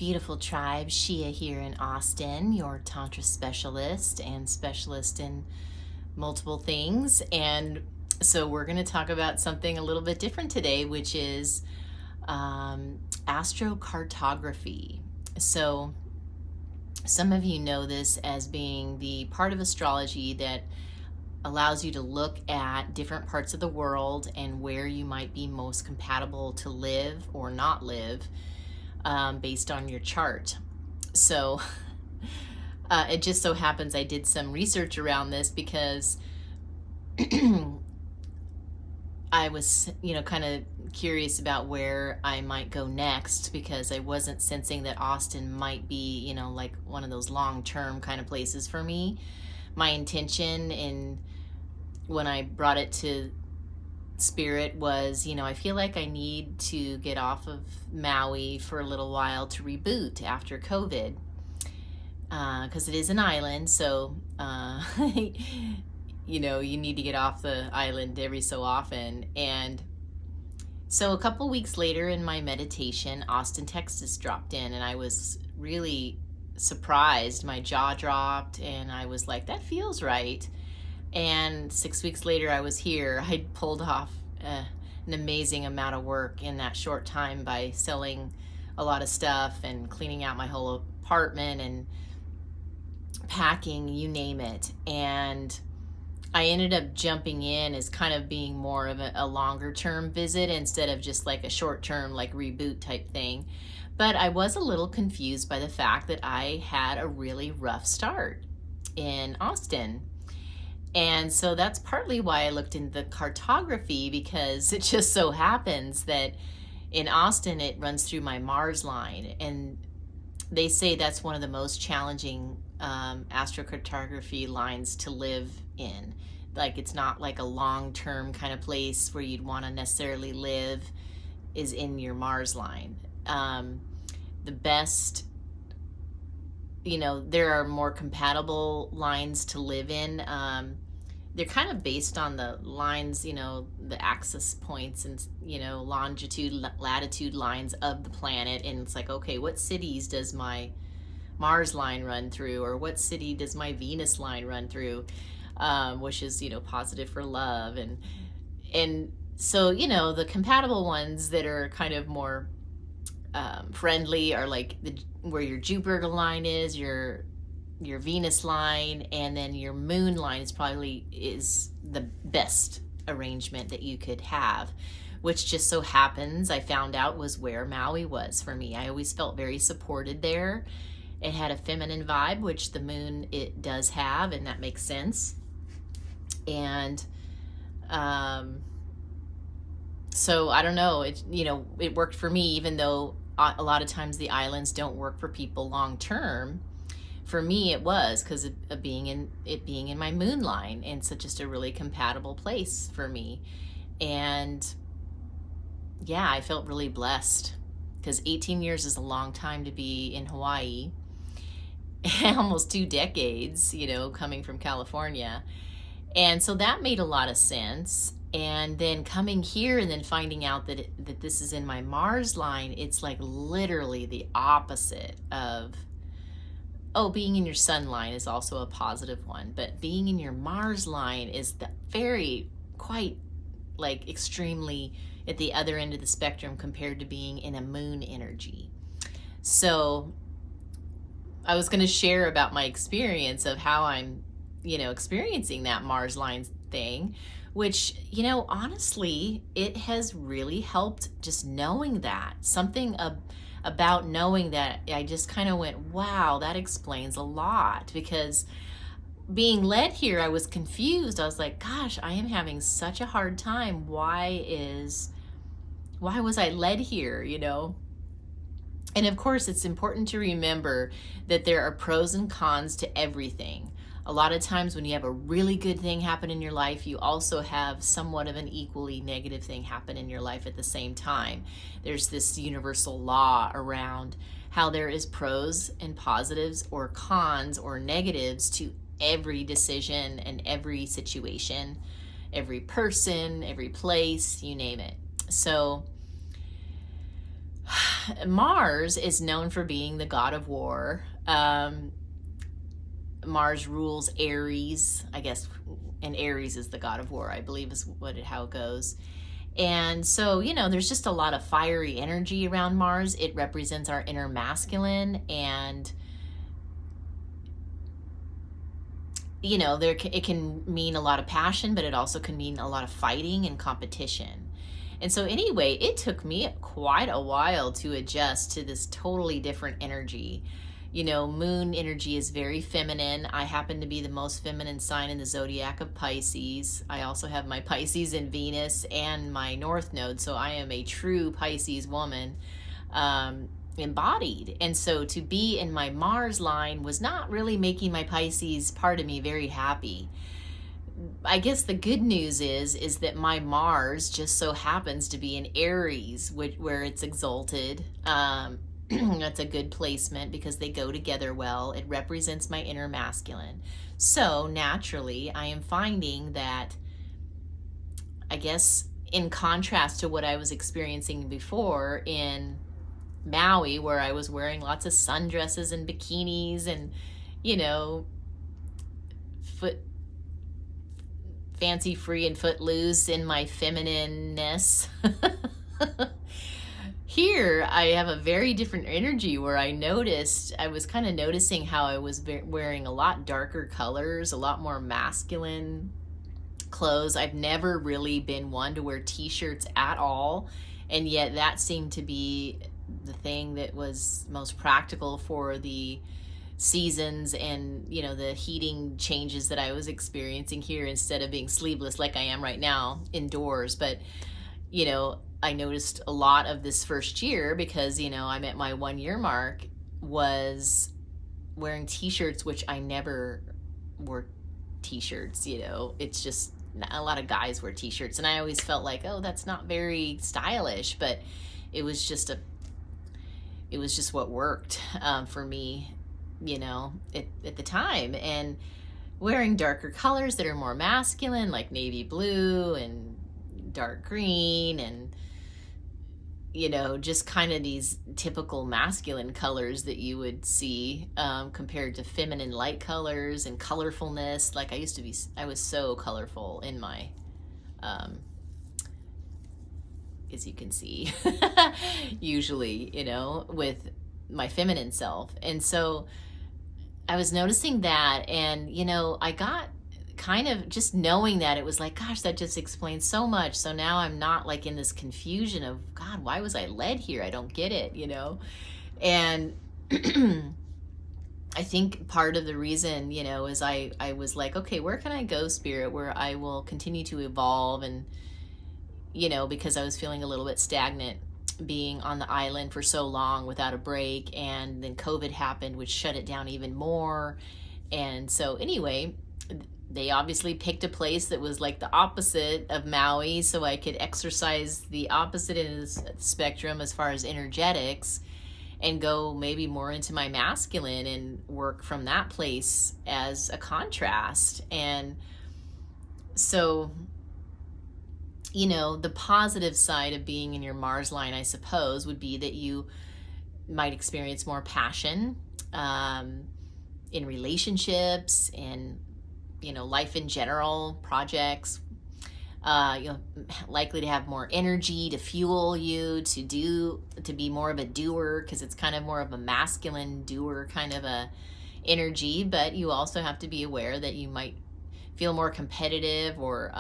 Beautiful tribe. Sheea here in Austin, your Tantra specialist and specialist in multiple things. And so we're going to talk about something a little bit different today, which is astrocartography. So some of you know this as being the part of astrology that allows you to look at different parts of the world and where you might be most compatible to live or not live based on your chart. So it just so happens I did some research around this because I was, kind of curious about where I might go next, because I wasn't sensing that Austin might be, like one of those long-term kind of places for me. My intention when I brought it to Spirit was, I feel like I need to get off of Maui for a little while to reboot after COVID, because it is an island, so you need to get off the island every so often. And so a couple weeks later in my meditation, Austin, Texas dropped in, and I was really surprised. My jaw dropped, and I was like, that feels right. And 6 weeks later, I was here. I pulled off an amazing amount of work in that short time by selling a lot of stuff and cleaning out my whole apartment and packing, you name it. And I ended up jumping in as kind of being more of a longer term visit instead of just like a short term, like reboot type thing. But I was a little confused by the fact that I had a really rough start in Austin. And so that's partly why I looked into the cartography, because it just so happens that in Austin, it runs through my Mars line. And they say that's one of the most challenging astrocartography lines to live in. Like, it's not like a long-term kind of place where you'd want to necessarily live is in your Mars line. The best, there are more compatible lines to live in. They're kind of based on the lines, the axis points and, longitude, latitude lines of the planet. And it's like, okay, what cities does my Mars line run through? Or what city does my Venus line run through? Which is, positive for love. And so, the compatible ones that are kind of more friendly are like where your Jupiter line is, your Venus line, and then your moon line is the best arrangement that you could have, which just so happens I found out was where Maui was for me. I always felt very supported there. It had a feminine vibe, which the moon, it does have, and that makes sense. And so I don't know, it worked for me, even though a lot of times the islands don't work for people long term. For me, it was because of being in my moon line, and so just a really compatible place for me. And yeah, I felt really blessed, because 18 years is a long time to be in Hawaii. Almost 2 decades, coming from California. And so that made a lot of sense. And then coming here and then finding out that this is in my Mars line, it's like literally the opposite of, being in your sun line is also a positive one, but being in your Mars line is quite like extremely at the other end of the spectrum compared to being in a moon energy. So I was going to share about my experience of how I'm, experiencing that Mars line thing, which, honestly, it has really helped just knowing that. Something about knowing that, I just kind of went, wow, that explains a lot. Because being led here, I was confused. I was like, gosh, I am having such a hard time. Why was I led here, And of course, it's important to remember that there are pros and cons to everything. A lot of times when you have a really good thing happen in your life, you also have somewhat of an equally negative thing happen in your life at the same time. There's this universal law around how there is pros and positives or cons or negatives to every decision and every situation, every person, every place, you name it. So Mars is known for being the god of war. Mars rules Aries, I guess, and Aries is the god of war, I believe is how it goes. And so, there's just a lot of fiery energy around Mars. It represents our inner masculine, and it can mean a lot of passion, but it also can mean a lot of fighting and competition. And so anyway, it took me quite a while to adjust to this totally different energy. Moon energy is very feminine. I happen to be the most feminine sign in the zodiac of Pisces. I also have my Pisces in Venus and my North Node, so I am a true Pisces woman, embodied. And so to be in my Mars line was not really making my Pisces part of me very happy. I guess the good news is that my Mars just so happens to be in Aries, where it's exalted. That's a good placement because they go together well. It represents my inner masculine. So naturally, I am finding that, I guess, in contrast to what I was experiencing before in Maui, where I was wearing lots of sundresses and bikinis and, fancy free and footloose in my feminineness. Here, I have a very different energy where I was kind of noticing how I was wearing a lot darker colors, a lot more masculine clothes. I've never really been one to wear t-shirts at all, and yet that seemed to be the thing that was most practical for the seasons and the heating changes that I was experiencing here, instead of being sleeveless like I am right now indoors. But I noticed a lot of this first year because I'm at my 1 year mark, was wearing t-shirts, which I never wore t-shirts. It's just a lot of guys wear t-shirts, and I always felt like, oh, that's not very stylish, but it was just what worked for me at the time. And wearing darker colors that are more masculine, like navy blue and dark green, and just kind of these typical masculine colors that you would see, compared to feminine light colors and colorfulness. Like I was so colorful in my, as you can see, usually, with my feminine self. And so I was noticing that, and, I got kind of just knowing that, it was like, gosh, that just explains so much. So now I'm not like in this confusion of, God, why was I led here? I don't get it, And I think part of the reason, is I was like, okay, where can I go, Spirit, where I will continue to evolve? And, because I was feeling a little bit stagnant being on the island for so long without a break, and then COVID happened, which shut it down even more. And so anyway, they obviously picked a place that was like the opposite of Maui, so I could exercise the opposite end of the spectrum as far as energetics, and go maybe more into my masculine and work from that place as a contrast. And so, the positive side of being in your Mars line, I suppose, would be that you might experience more passion in relationships and, life in general, projects. You're likely to have more energy to fuel you to be more of a doer, because it's kind of more of a masculine doer kind of a energy. But you also have to be aware that you might feel more competitive or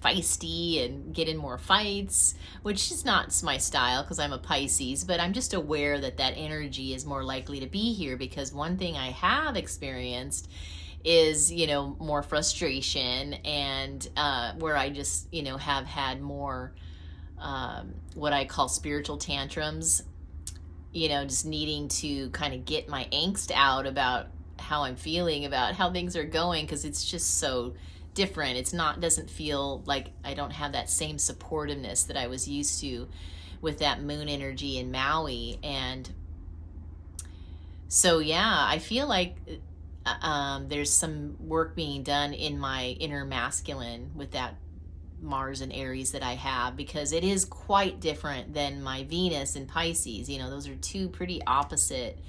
feisty and get in more fights, which is not my style because I'm a Pisces. But I'm just aware that energy is more likely to be here, because one thing I have experienced is, more frustration, and where I just, have had more what I call spiritual tantrums, just needing to kind of get my angst out about how I'm feeling, about how things are going, because it's just so different. Doesn't feel like I don't have that same supportiveness that I was used to with that moon energy in Maui. And so, yeah, I feel like there's some work being done in my inner masculine with that Mars and Aries that I have, because it is quite different than my Venus and Pisces. You know, those are two pretty opposite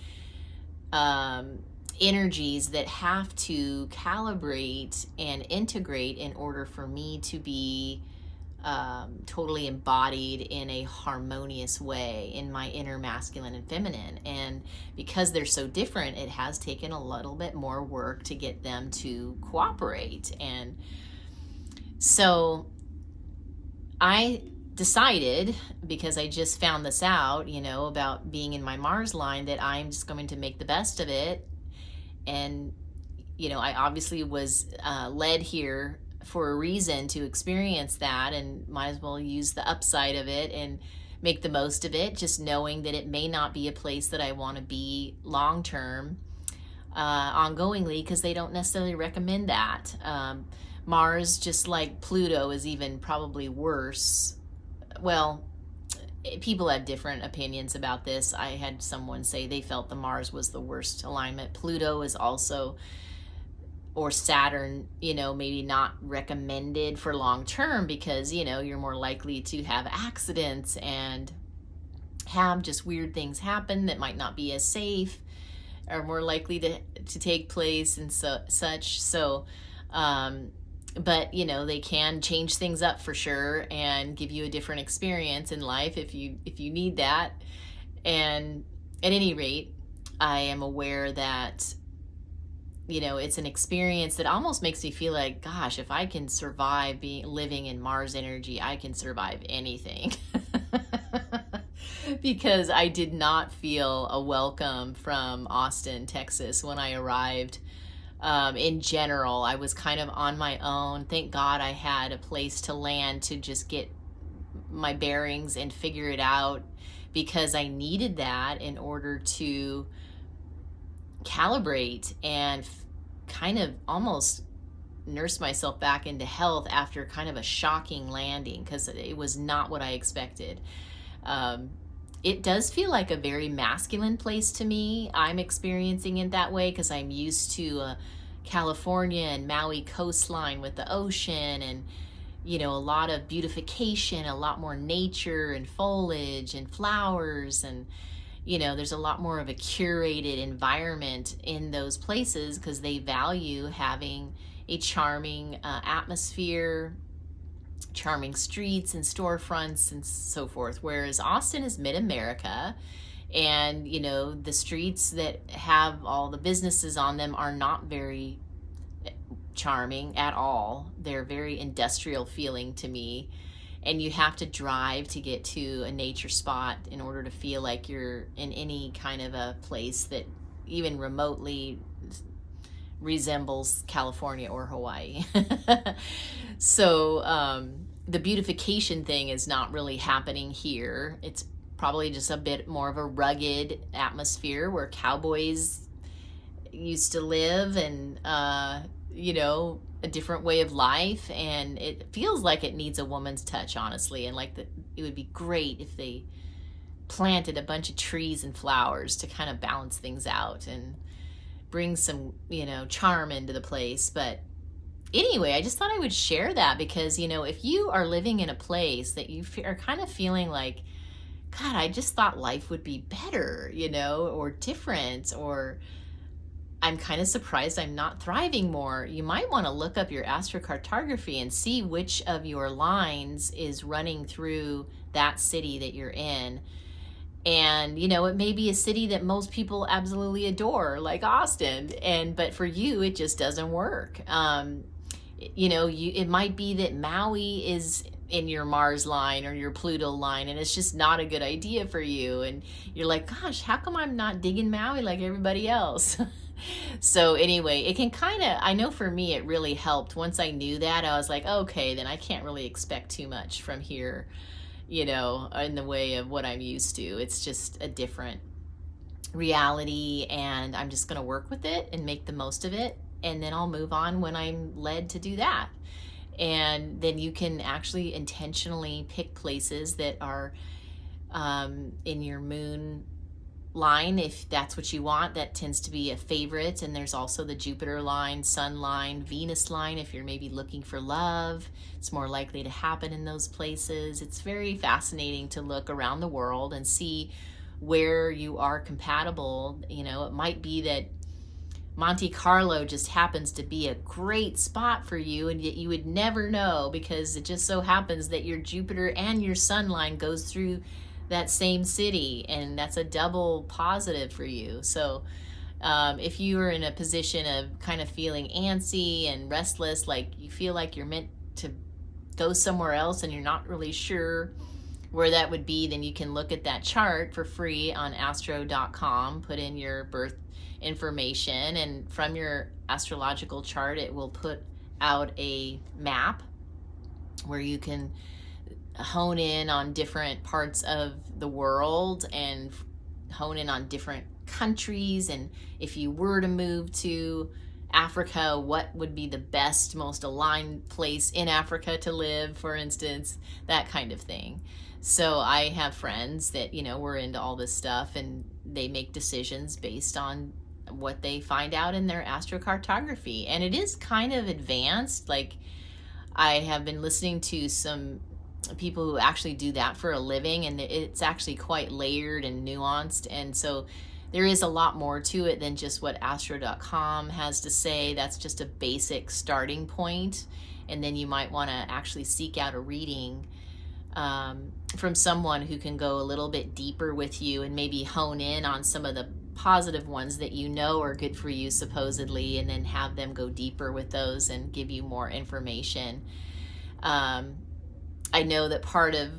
energies that have to calibrate and integrate in order for me to be totally embodied in a harmonious way in my inner masculine and feminine. And because they're so different, it has taken a little bit more work to get them to cooperate. And so I decided, because I just found this out, you know, about being in my Mars line, that I'm just going to make the best of it. And, you know, I obviously was led here for a reason to experience that, and might as well use the upside of it and make the most of it, just knowing that it may not be a place that I want to be long term, ongoingly, because they don't necessarily recommend that. Mars, just like Pluto, is even probably worse. Well, people have different opinions about this. I had someone say they felt the Mars was the worst alignment. Pluto is also, or Saturn, you know, maybe not recommended for long term, because, you know, you're more likely to have accidents and have just weird things happen that might not be as safe, or more likely to take place and such. So, but, you know, they can change things up for sure and give you a different experience in life if you need that. And at any rate, I am aware that, you know, it's an experience that almost makes me feel like, gosh, if I can survive living in Mars energy, I can survive anything. Because I did not feel a welcome from Austin, Texas when I arrived. In general, I was kind of on my own. Thank God I had a place to land to just get my bearings and figure it out, because I needed that in order to calibrate and kind of almost nurse myself back into health after kind of a shocking landing, because it was not what I expected. It does feel like a very masculine place to me. I'm experiencing it that way because I'm used to California and Maui coastline with the ocean, and, you know, a lot of beautification, a lot more nature and foliage and flowers, and, you know, there's a lot more of a curated environment in those places because they value having a charming atmosphere, charming streets and storefronts and so forth. Whereas Austin is mid-America, and, you know, the streets that have all the businesses on them are not very charming at all. They're very industrial feeling to me. And you have to drive to get to a nature spot in order to feel like you're in any kind of a place that even remotely resembles California or Hawaii. So the beautification thing is not really happening here. It's probably just a bit more of a rugged atmosphere where cowboys used to live, and you know, a different way of life, and it feels like it needs a woman's touch, honestly. And like it would be great if they planted a bunch of trees and flowers to kind of balance things out and bring some, you know, charm into the place. But anyway, I just thought I would share that, because, you know, if you are living in a place that you are kind of feeling like, God, I just thought life would be better, you know, or different, or I'm kind of surprised I'm not thriving more, you might want to look up your astrocartography and see which of your lines is running through that city that you're in. And, you know, it may be a city that most people absolutely adore, like Austin, but for you, it just doesn't work. You know, it might be that Maui is in your Mars line or your Pluto line, and it's just not a good idea for you. And you're like, gosh, how come I'm not digging Maui like everybody else? So anyway, it can kind of, I know for me, it really helped. Once I knew that, I was like, okay, then I can't really expect too much from here, you know, in the way of what I'm used to. It's just a different reality, and I'm just going to work with it and make the most of it. And then I'll move on when I'm led to do that. And then you can actually intentionally pick places that are in your moon line, if that's what you want, that tends to be a favorite. And there's also the Jupiter line, Sun line, Venus line. If you're maybe looking for love, it's more likely to happen in those places. It's very fascinating to look around the world and see where you are compatible. You know, it might be that Monte Carlo just happens to be a great spot for you, and yet you would never know, because it just so happens that your Jupiter and your Sun line goes through that same city, and that's a double positive for you. So if you are in a position of kind of feeling antsy and restless, like you feel like you're meant to go somewhere else and you're not really sure where that would be, then you can look at that chart for free on astro.com, put in your birth information, and from your astrological chart it will put out a map where you can hone in on different parts of the world and hone in on different countries. And if you were to move to Africa, what would be the best, most aligned place in Africa to live, for instance, that kind of thing. So I have friends that, you know, we're into all this stuff, and they make decisions based on what they find out in their astrocartography. And it is kind of advanced. Like, I have been listening to some people who actually do that for a living, and it's actually quite layered and nuanced. And so there is a lot more to it than just what astro.com has to say. That's just a basic starting point. And then you might want to actually seek out a reading from someone who can go a little bit deeper with you and maybe hone in on some of the positive ones that you know are good for you, supposedly, and then have them go deeper with those and give you more information. I know that part of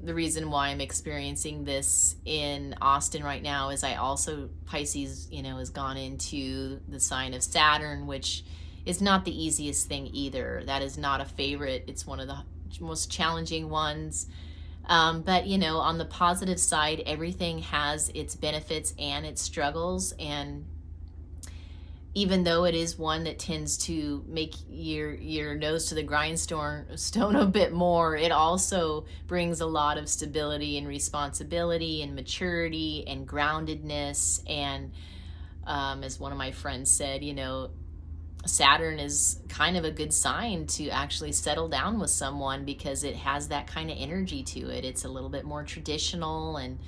the reason why I'm experiencing this in Austin right now is I also, Pisces, you know, has gone into the sign of Saturn, which is not the easiest thing either. That is not a favorite. It's one of the most challenging ones. But, you know, on the positive side, everything has its benefits and its struggles. And even though it is one that tends to make your nose to the grindstone a bit more, it also brings a lot of stability and responsibility and maturity and groundedness. And as one of my friends said, you know, Saturn is kind of a good sign to actually settle down with someone, because it has that kind of energy to it. It's a little bit more traditional and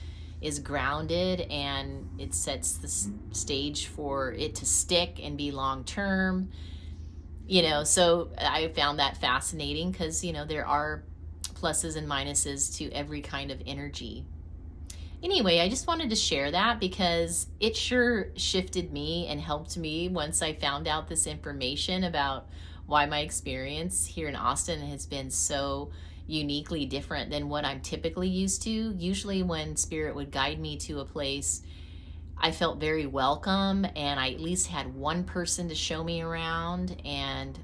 is grounded, and it sets the stage for it to stick and be long term. You know, so I found that fascinating, because, you know, there are pluses and minuses to every kind of energy. Anyway, I just wanted to share that because it sure shifted me and helped me once I found out this information about why my experience here in Austin has been so uniquely different than what I'm typically used to. Usually when Spirit would guide me to a place, I felt very welcome, and I at least had one person to show me around, and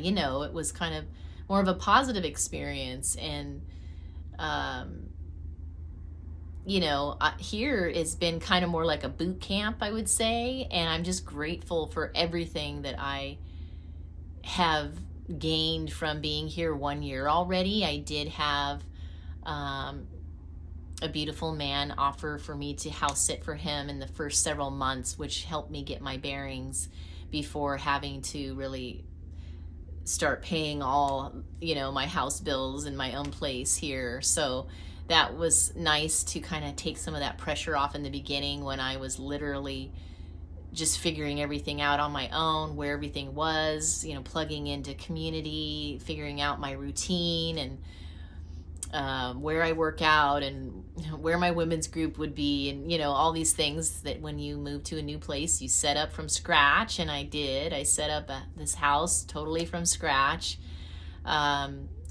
you know, it was kind of more of a positive experience. And you know, here it's been kind of more like a boot camp, I would say, and I'm just grateful for everything that I have gained from being here 1 year already. I did have a beautiful man offer for me to house sit for him in the first several months, which helped me get my bearings before having to really start paying all, you know, my house bills in my own place here. So that was nice to kind of take some of that pressure off in the beginning, when I was literally just figuring everything out on my own, where everything was, you know, plugging into community, figuring out my routine, and where I work out, and where my women's group would be, and, you know, all these things that when you move to a new place, you set up from scratch. And I did. I set up this house totally from scratch.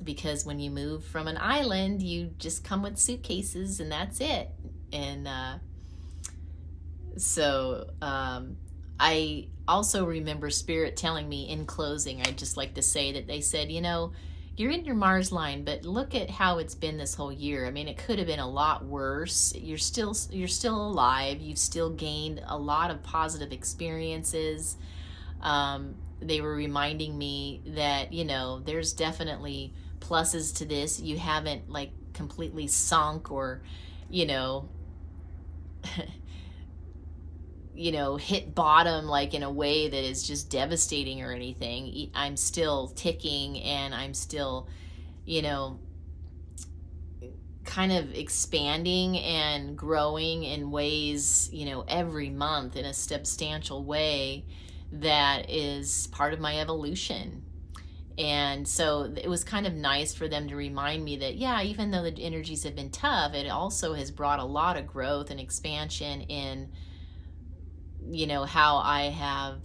Because when you move from an island, you just come with suitcases and that's it. And so I also remember Spirit telling me in closing, I'd just like to say that they said, you know, you're in your Mars line, but look at how it's been this whole year. I mean, it could have been a lot worse. You're still alive. You've still gained a lot of positive experiences. They were reminding me that, you know, there's definitely pluses to this. You haven't like completely sunk or, you know, hit bottom like in a way that is just devastating or anything. I'm still ticking, and I'm still, you know, kind of expanding and growing in ways, every month in a substantial way that is part of my evolution. And so it was kind of nice for them to remind me that, yeah, even though the energies have been tough, it also has brought a lot of growth and expansion in, how I have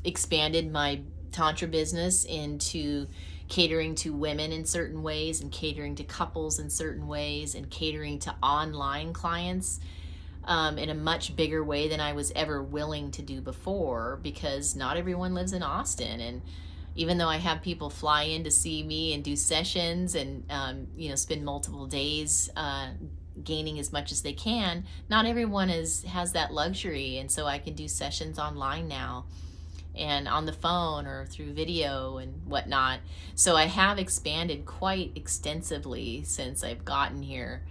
expanded my Tantra business into catering to women in certain ways, and catering to couples in certain ways, and catering to online clients in a much bigger way than I was ever willing to do before, because not everyone lives in Austin. And even though I have people fly in to see me and do sessions and spend multiple days gaining as much as they can, not everyone has that luxury. And so I can do sessions online now, and on the phone or through video and whatnot. So I have expanded quite extensively since I've gotten here,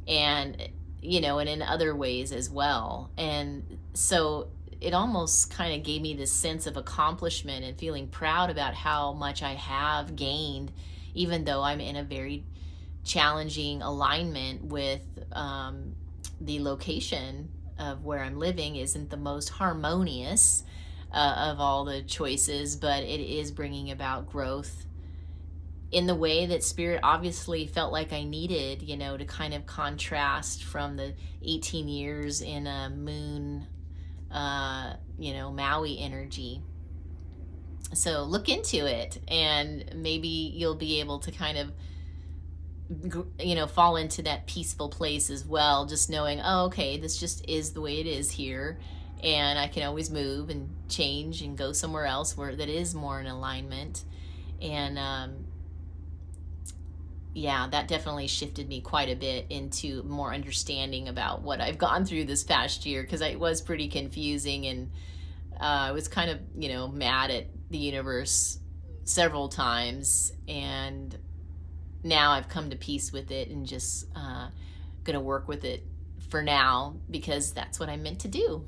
and and in other ways as well. And so it almost kind of gave me this sense of accomplishment and feeling proud about how much I have gained, even though I'm in a very challenging alignment with the location of where I'm living isn't the most harmonious of all the choices, but it is bringing about growth in the way that Spirit obviously felt like I needed, to kind of contrast from the 18 years in a moon, Maui energy. So look into it, and maybe you'll be able to kind of, fall into that peaceful place as well, just knowing, oh, okay, this just is the way it is here. And I can always move and change and go somewhere else where that is more in alignment. And yeah, that definitely shifted me quite a bit into more understanding about what I've gone through this past year, because it was pretty confusing, and I was kind of, mad at the universe several times. And now I've come to peace with it, and just going to work with it for now, because that's what I'm meant to do.